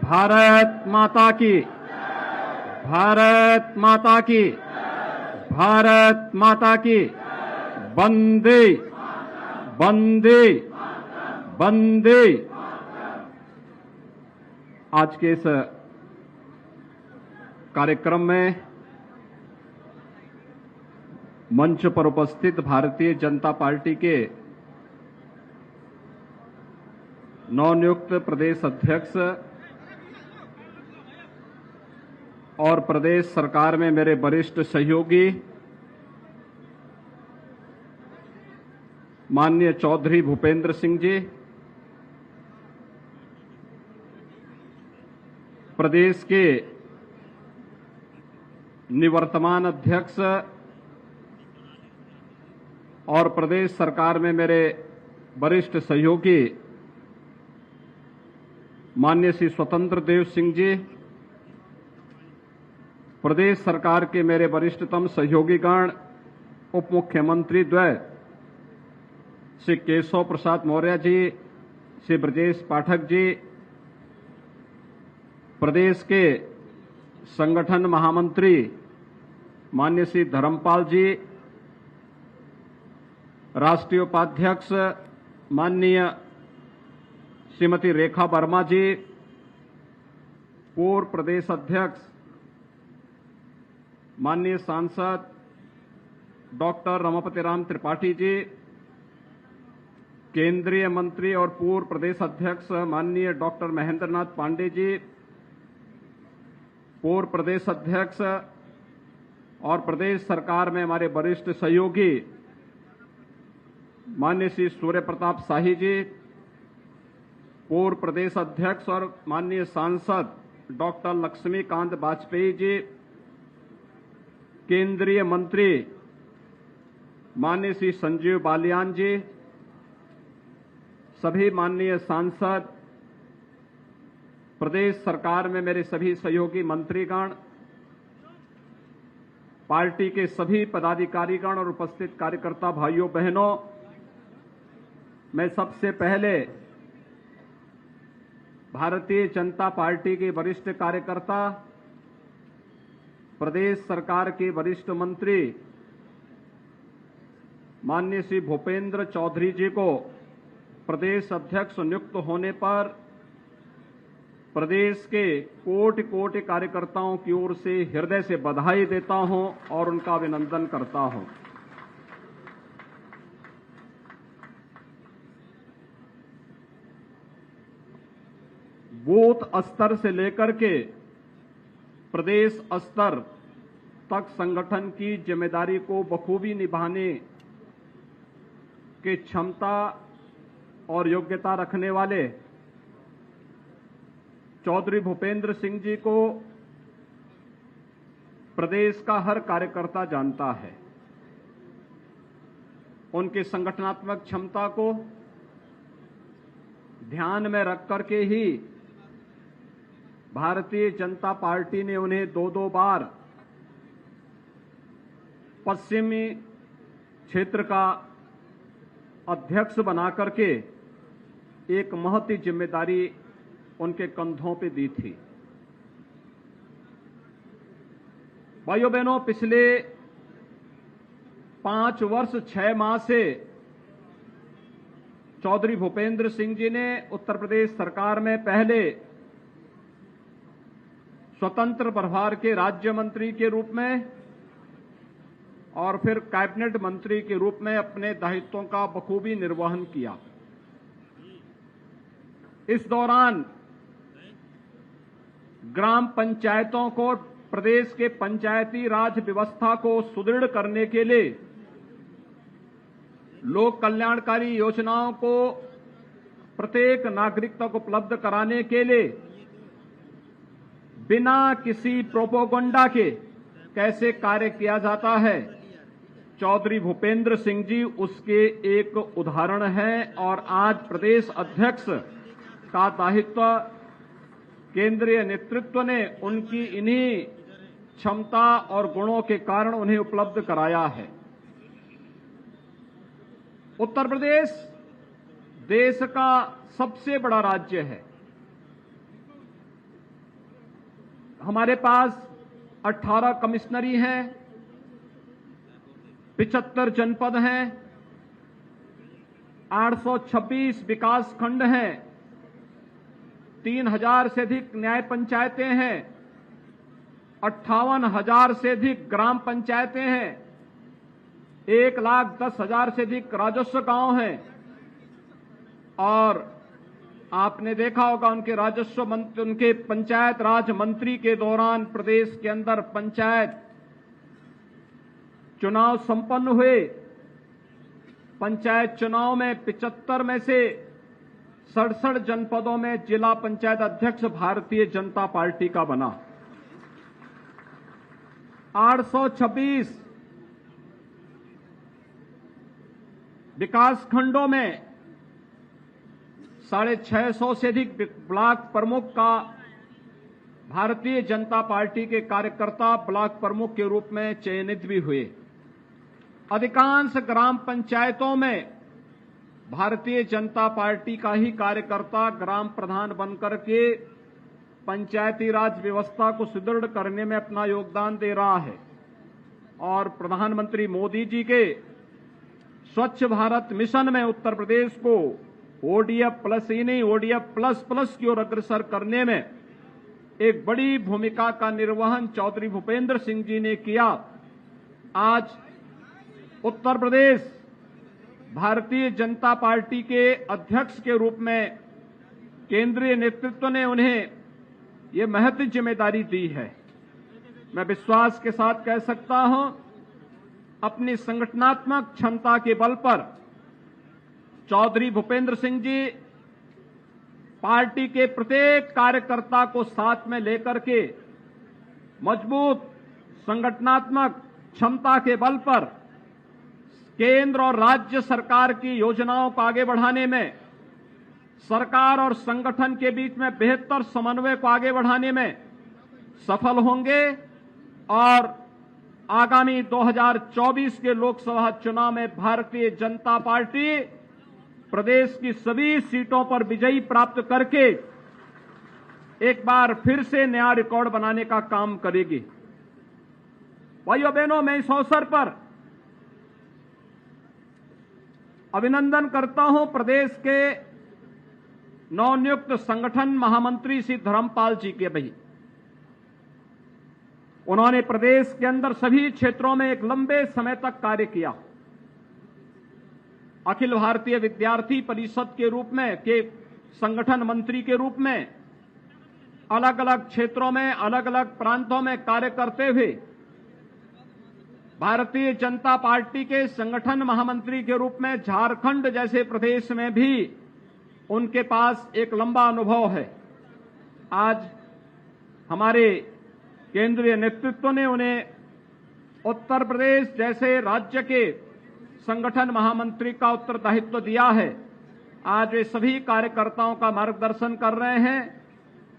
भारत माता की, भारत माता की, भारत माता की, वंदे वंदे वंदे। आज के इस कार्यक्रम में मंच पर उपस्थित भारतीय जनता पार्टी के नवनियुक्त प्रदेश अध्यक्ष और प्रदेश सरकार में मेरे वरिष्ठ सहयोगी माननीय चौधरी भूपेंद्र सिंह जी, प्रदेश के निवर्तमान अध्यक्ष और प्रदेश सरकार में मेरे वरिष्ठ सहयोगी माननीय श्री स्वतंत्र देव सिंह जी, प्रदेश सरकार के मेरे वरिष्ठतम सहयोगीगण उप मुख्यमंत्री द्वय श्री केशव प्रसाद मौर्य जी, श्री ब्रजेश पाठक जी, प्रदेश के संगठन महामंत्री माननीय श्री धर्मपाल जी, राष्ट्रीय उपाध्यक्ष माननीय श्रीमती रेखा वर्मा जी, पूर्व प्रदेश अध्यक्ष माननीय सांसद डॉक्टर रमापति राम त्रिपाठी जी, केंद्रीय मंत्री और पूर्व प्रदेश अध्यक्ष माननीय डॉक्टर महेंद्र नाथ पांडे जी, पूर्व प्रदेश अध्यक्ष और प्रदेश सरकार में हमारे वरिष्ठ सहयोगी माननीय श्री सूर्य प्रताप शाही जी, पूर्व प्रदेश अध्यक्ष और माननीय सांसद डॉक्टर लक्ष्मीकांत वाजपेयी जी, केंद्रीय मंत्री माननीय श्री संजीव बालियान जी, सभी माननीय सांसद, प्रदेश सरकार में मेरे सभी सहयोगी मंत्रीगण, पार्टी के सभी पदाधिकारीगण और उपस्थित कार्यकर्ता भाइयों बहनों, मैं सबसे पहले भारतीय जनता पार्टी के वरिष्ठ कार्यकर्ता, प्रदेश सरकार के वरिष्ठ मंत्री माननीय श्री भूपेंद्र चौधरी जी को प्रदेश अध्यक्ष नियुक्त होने पर प्रदेश के कोटि कोटि कार्यकर्ताओं की ओर से हृदय से बधाई देता हूं और उनका अभिनंदन करता हूं। बूथ स्तर से लेकर के प्रदेश स्तर तक संगठन की जिम्मेदारी को बखूबी निभाने की क्षमता और योग्यता रखने वाले चौधरी भूपेंद्र सिंह जी को प्रदेश का हर कार्यकर्ता जानता है। उनकी संगठनात्मक क्षमता को ध्यान में रख करके ही भारतीय जनता पार्टी ने उन्हें दो बार पश्चिमी क्षेत्र का अध्यक्ष बना करके एक महती जिम्मेदारी उनके कंधों पे दी थी। भाइयों बहनों, पिछले 5 वर्ष 6 माह से चौधरी भूपेंद्र सिंह जी ने उत्तर प्रदेश सरकार में पहले स्वतंत्र प्रभार के राज्य मंत्री के रूप में और फिर कैबिनेट मंत्री के रूप में अपने दायित्वों का बखूबी निर्वहन किया। इस दौरान ग्राम पंचायतों को, प्रदेश के पंचायती राज व्यवस्था को सुदृढ़ करने के लिए, लोक कल्याणकारी योजनाओं को प्रत्येक नागरिक तक उपलब्ध कराने के लिए बिना किसी प्रोपोगंडा के कैसे कार्य किया जाता है, चौधरी भूपेंद्र सिंह जी उसके एक उदाहरण हैं। और आज प्रदेश अध्यक्ष का दायित्व केंद्रीय नेतृत्व ने उनकी इन्हीं क्षमता और गुणों के कारण उन्हें उपलब्ध कराया है। उत्तर प्रदेश देश का सबसे बड़ा राज्य है। हमारे पास 18 कमिश्नरी हैं, 75 जनपद हैं, 826 विकास खंड हैं, 3000 से अधिक न्याय पंचायतें हैं, 58,000 से अधिक ग्राम पंचायतें हैं, 1,10,000 से अधिक राजस्व गांव हैं। और आपने देखा होगा उनके राजस्व मंत्री, उनके पंचायत राज मंत्री के दौरान प्रदेश के अंदर पंचायत चुनाव संपन्न हुए। पंचायत चुनाव में 75 में से 67 जनपदों में जिला पंचायत अध्यक्ष भारतीय जनता पार्टी का बना। 826 विकास खंडों में 650 से अधिक ब्लॉक प्रमुख का भारतीय जनता पार्टी के कार्यकर्ता ब्लॉक प्रमुख के रूप में चयनित भी हुए। अधिकांश ग्राम पंचायतों में भारतीय जनता पार्टी का ही कार्यकर्ता ग्राम प्रधान बनकर के पंचायती राज व्यवस्था को सुदृढ़ करने में अपना योगदान दे रहा है। और प्रधानमंत्री मोदी जी के स्वच्छ भारत मिशन में उत्तर प्रदेश को ओडीएफ प्लस ही नहीं, ओडीएफ प्लस प्लस की ओर अग्रसर करने में एक बड़ी भूमिका का निर्वहन चौधरी भूपेंद्र सिंह जी ने किया। आज उत्तर प्रदेश भारतीय जनता पार्टी के अध्यक्ष के रूप में केंद्रीय नेतृत्व ने उन्हें ये महत्वपूर्ण जिम्मेदारी दी है। मैं विश्वास के साथ कह सकता हूं, अपनी संगठनात्मक क्षमता के बल पर चौधरी भूपेंद्र सिंह जी पार्टी के प्रत्येक कार्यकर्ता को साथ में लेकर के मजबूत संगठनात्मक क्षमता के बल पर केंद्र और राज्य सरकार की योजनाओं को आगे बढ़ाने में, सरकार और संगठन के बीच में बेहतर समन्वय को आगे बढ़ाने में सफल होंगे। और आगामी 2024 के लोकसभा चुनाव में भारतीय जनता पार्टी प्रदेश की सभी सीटों पर विजयी प्राप्त करके एक बार फिर से नया रिकॉर्ड बनाने का काम करेगी। भाइयों बहनों, मैं इस अवसर पर अभिनंदन करता हूं प्रदेश के नवनियुक्त संगठन महामंत्री श्री धर्मपाल जी के। भाई उन्होंने प्रदेश के अंदर सभी क्षेत्रों में एक लंबे समय तक कार्य किया। अखिल भारतीय विद्यार्थी परिषद के रूप में के संगठन मंत्री के रूप में अलग अलग क्षेत्रों में, अलग अलग प्रांतों में कार्य करते हुए भारतीय जनता पार्टी के संगठन महामंत्री के रूप में झारखंड जैसे प्रदेश में भी उनके पास एक लंबा अनुभव है। आज हमारे केंद्रीय नेतृत्व ने उन्हें उत्तर प्रदेश जैसे राज्य के संगठन महामंत्री का उत्तरदायित्व दिया है। आज वे सभी कार्यकर्ताओं का मार्गदर्शन कर रहे हैं।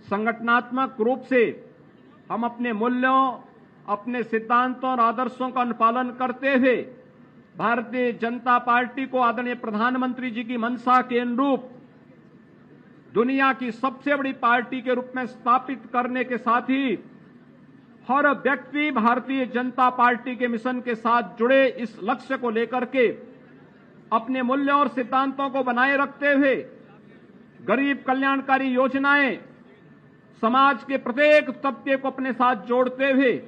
संगठनात्मक रूप से हम अपने मूल्यों, अपने सिद्धांतों और आदर्शों का अनुपालन करते हुए भारतीय जनता पार्टी को आदरणीय प्रधानमंत्री जी की मंशा के अनुरूप दुनिया की सबसे बड़ी पार्टी के रूप में स्थापित करने के साथ ही हर व्यक्ति भारतीय जनता पार्टी के मिशन के साथ जुड़े इस लक्ष्य को लेकर के अपने मूल्यों और सिद्धांतों को बनाए रखते हुए गरीब कल्याणकारी योजनाएं समाज के प्रत्येक तबके को अपने साथ जोड़ते हुए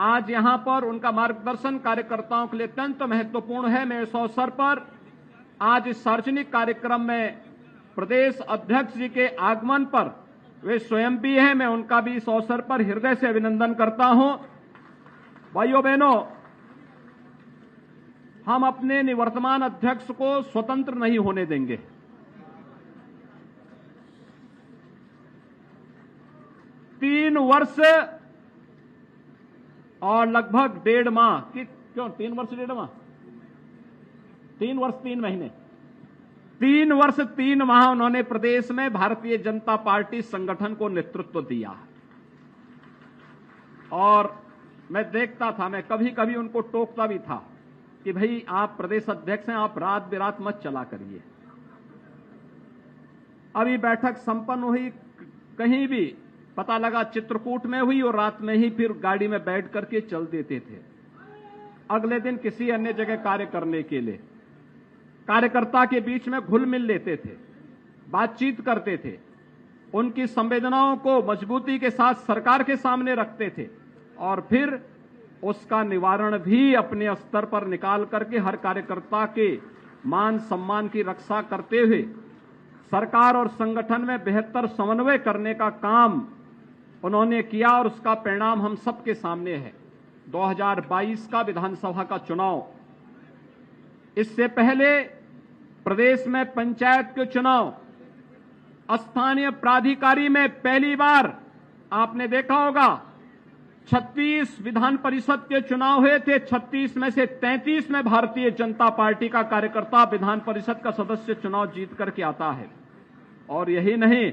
आज यहां पर उनका मार्गदर्शन कार्यकर्ताओं के लिए अत्यंत महत्वपूर्ण है। मैं इस अवसर पर आज इस सार्वजनिक कार्यक्रम में प्रदेश अध्यक्ष जी के आगमन पर वे स्वयं भी हैं, मैं उनका भी इस अवसर पर हृदय से अभिनंदन करता हूं। भाइयों बहनों, हम अपने निवर्तमान अध्यक्ष को स्वतंत्र नहीं होने देंगे। तीन वर्ष और लगभग 1.5 माह क्यों 3 वर्ष 1.5 माह 3 वर्ष 3 महीने 3 वर्ष 3 माह उन्होंने प्रदेश में भारतीय जनता पार्टी संगठन को नेतृत्व दिया। और मैं देखता था, मैं कभी कभी उनको टोकता भी था कि भाई आप प्रदेश अध्यक्ष हैं, आप रात बिरात मत चला करिए। अभी बैठक संपन्न हुई, कहीं भी पता लगा चित्रकूट में हुई और रात में ही फिर गाड़ी में बैठ करके चल देते थे। अगले दिन किसी अन्य जगह कार्य करने के लिए कार्यकर्ता के बीच में घुल मिल लेते थे, बातचीत करते थे, उनकी संवेदनाओं को मजबूती के साथ सरकार के सामने रखते थे और फिर उसका निवारण भी अपने स्तर पर निकाल करके हर कार्यकर्ता के मान सम्मान की रक्षा करते हुए सरकार और संगठन में बेहतर समन्वय करने का काम उन्होंने किया और उसका परिणाम हम सबके सामने है। 2022 का विधानसभा का चुनाव, इससे पहले प्रदेश में पंचायत के चुनाव, स्थानीय प्राधिकारी में पहली बार आपने देखा होगा 36 विधान परिषद के चुनाव हुए थे। 36 में से 33 में भारतीय जनता पार्टी का कार्यकर्ता विधान परिषद का सदस्य चुनाव जीत करके आता है। और यही नहीं,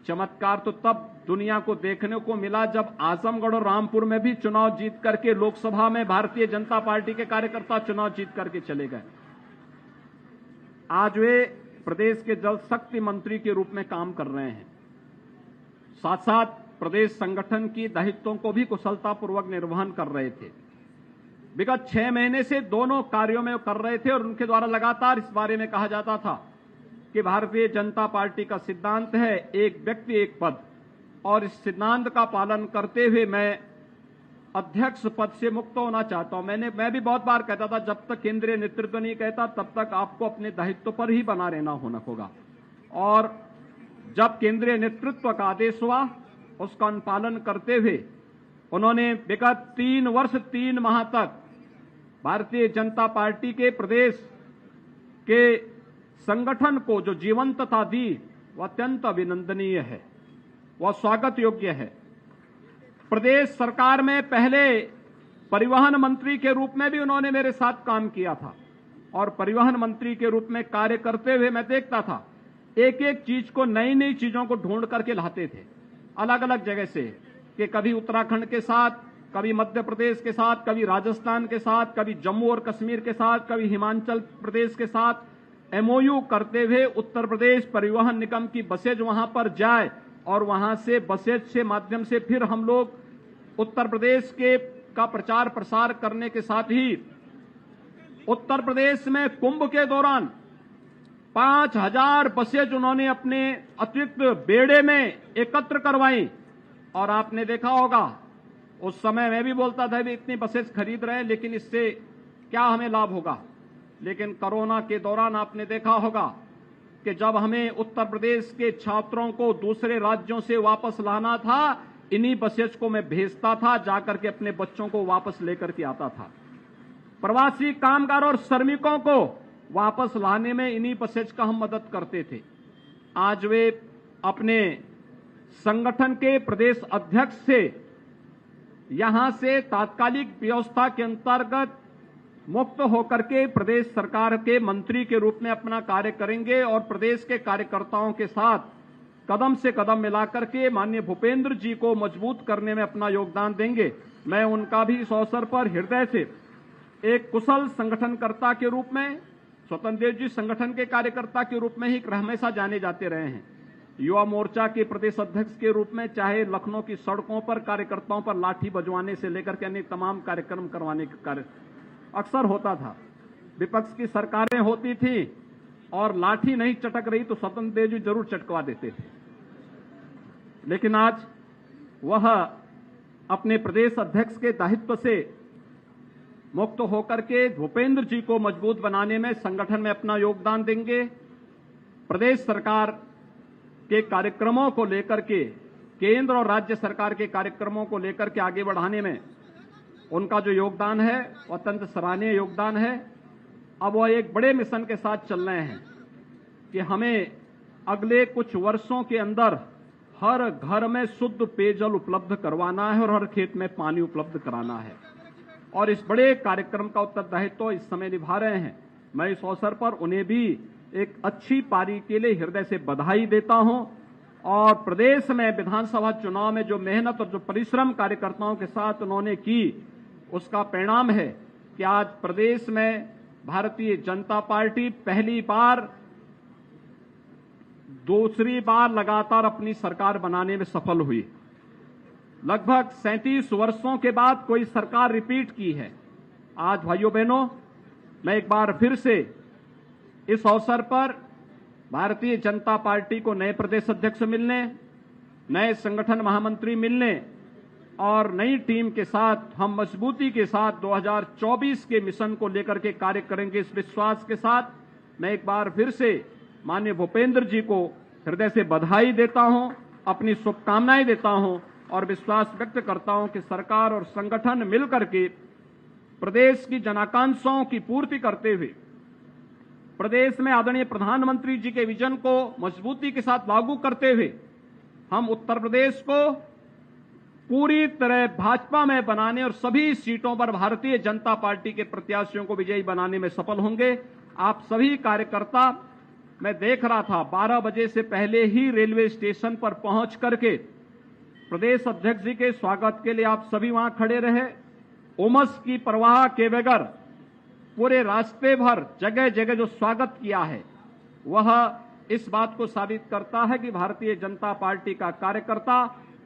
चमत्कार तो तब दुनिया को देखने को मिला जब आजमगढ़ और रामपुर में भी चुनाव जीत करके लोकसभा में भारतीय जनता पार्टी के कार्यकर्ता चुनाव जीत करके चले गए। आज वे प्रदेश के जल शक्ति मंत्री के रूप में काम कर रहे हैं, साथ साथ प्रदेश संगठन की दायित्वों को भी कुशलतापूर्वक निर्वहन कर रहे थे। विगत 6 महीने से दोनों कार्यों में कर रहे थे और उनके द्वारा लगातार इस बारे में कहा जाता था कि भारतीय जनता पार्टी का सिद्धांत है एक व्यक्ति एक पद, और इस सिद्धांत का पालन करते हुए मैं अध्यक्ष पद से मुक्त होना चाहता हूं। मैं भी बहुत बार कहता था जब तक केंद्रीय नेतृत्व नहीं कहता तब तक आपको अपने दायित्व पर ही बना रहना होगा, और जब केंद्रीय नेतृत्व का आदेश हुआ उसका अनुपालन करते हुए उन्होंने विगत 3 वर्ष 3 माह तक भारतीय जनता पार्टी के प्रदेश के संगठन को जो जीवंतता दी वह अत्यंत अभिनंदनीय है, वह स्वागत योग्य है। प्रदेश सरकार में पहले परिवहन मंत्री के रूप में भी उन्होंने मेरे साथ काम किया था और परिवहन मंत्री के रूप में कार्य करते हुए मैं देखता था एक एक चीज को, नई नई चीजों को ढूंढ करके लाते थे अलग अलग जगह से, कि कभी उत्तराखंड के साथ, कभी मध्य प्रदेश के साथ, कभी राजस्थान के साथ, कभी जम्मू और कश्मीर के साथ, कभी हिमाचल प्रदेश के साथ एमओयू करते हुए उत्तर प्रदेश परिवहन निगम की बसेज वहां पर जाए और वहां से बसेज से माध्यम से फिर हम लोग उत्तर प्रदेश के का प्रचार प्रसार करने के साथ ही उत्तर प्रदेश में कुंभ के दौरान 5000 बसेज उन्होंने अपने अतिरिक्त बेड़े में एकत्र करवाई। और आपने देखा होगा उस समय मैं भी बोलता था भी इतनी बसेज खरीद रहे हैं लेकिन इससे क्या हमें लाभ होगा, लेकिन कोरोना के दौरान आपने देखा होगा कि जब हमें उत्तर प्रदेश के छात्रों को दूसरे राज्यों से वापस लाना था, इन्हीं बसेज को मैं भेजता था, जाकर के अपने बच्चों को वापस लेकर के आता था। प्रवासी कामगार और श्रमिकों को वापस लाने में इन्हीं बसेज का हम मदद करते थे। आज वे अपने संगठन के प्रदेश अध्यक्ष से यहां से तात्कालिक व्यवस्था के अंतर्गत मुक्त होकर के प्रदेश सरकार के मंत्री के रूप में अपना कार्य करेंगे और प्रदेश के कार्यकर्ताओं के साथ कदम से कदम मिलाकर के माननीय भूपेंद्र जी को मजबूत करने में अपना योगदान देंगे। मैं उनका भी इस अवसर पर हृदय से एक कुशल संगठनकर्ता के रूप में, स्वतंत्र देव जी संगठन के कार्यकर्ता के रूप में ही हमेशा जाने जाते रहे हैं। युवा मोर्चा के प्रदेश अध्यक्ष के रूप में चाहे लखनऊ की सड़कों पर कार्यकर्ताओं पर लाठी बजवाने से लेकर के अन्य तमाम कार्यक्रम करवाने का कार्य अक्सर होता था। विपक्ष की सरकारें होती थी और लाठी नहीं चटक रही तो स्वतंत्र देव जी जरूर चटकवा देते थे, लेकिन आज वह अपने प्रदेश अध्यक्ष के दायित्व से मुक्त होकर के भूपेंद्र जी को मजबूत बनाने में संगठन में अपना योगदान देंगे। प्रदेश सरकार के कार्यक्रमों को लेकर के, केंद्र और राज्य सरकार के कार्यक्रमों को लेकर के आगे बढ़ाने में उनका जो योगदान है वह अत्यंत सराहनीय योगदान है। अब वह एक बड़े मिशन के साथ चल रहे हैं कि हमें अगले कुछ वर्षों के अंदर हर घर में शुद्ध पेयजल उपलब्ध करवाना है और हर खेत में पानी उपलब्ध कराना है, और इस बड़े कार्यक्रम का उत्तरदायित्व इस समय निभा रहे हैं। मैं इस अवसर पर उन्हें भी एक अच्छी पारी के लिए हृदय से बधाई देता हूं, और प्रदेश में विधानसभा चुनाव में जो मेहनत और जो परिश्रम कार्यकर्ताओं के साथ उन्होंने की, उसका परिणाम है कि आज प्रदेश में भारतीय जनता पार्टी पहली बार, दूसरी बार लगातार अपनी सरकार बनाने में सफल हुई। लगभग 37 वर्षों के बाद कोई सरकार रिपीट की है। आज भाइयों बहनों, मैं एक बार फिर से इस अवसर पर भारतीय जनता पार्टी को नए प्रदेश अध्यक्ष मिलने, नए संगठन महामंत्री मिलने और नई टीम के साथ हम मजबूती के साथ 2024 के मिशन को लेकर के कार्य करेंगे, इस विश्वास के साथ मैं एक बार फिर से माननीय भूपेंद्र जी को हृदय से बधाई देता हूं, अपनी शुभकामनाएं देता हूं और विश्वास व्यक्त करता हूं कि सरकार और संगठन मिलकर के प्रदेश की जनाकांक्षाओं की पूर्ति करते हुए प्रदेश में आदरणीय प्रधानमंत्री जी के विजन को मजबूती के साथ लागू करते हुए हम उत्तर प्रदेश को पूरी तरह भाजपा में बनाने और सभी सीटों पर भारतीय जनता पार्टी के प्रत्याशियों को विजयी बनाने में सफल होंगे। आप सभी कार्यकर्ता, मैं देख रहा था 12 बजे से पहले ही रेलवे स्टेशन पर पहुंच करके प्रदेश अध्यक्ष जी के स्वागत के लिए आप सभी वहां खड़े रहे। उमस की परवाह के बगैर पूरे रास्ते भर जगह जगह जो स्वागत किया है वह इस बात को साबित करता है कि भारतीय जनता पार्टी का कार्यकर्ता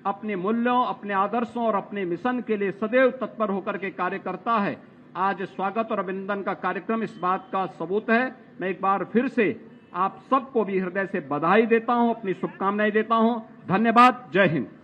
अपने मूल्यों, अपने आदर्शों और अपने मिशन के लिए सदैव तत्पर होकर के कार्य करता है। आज स्वागत और अभिनंदन का कार्यक्रम इस बात का सबूत है। मैं एक बार फिर से आप सबको भी हृदय से बधाई देता हूं, अपनी शुभकामनाएं देता हूं। धन्यवाद। जय हिंद।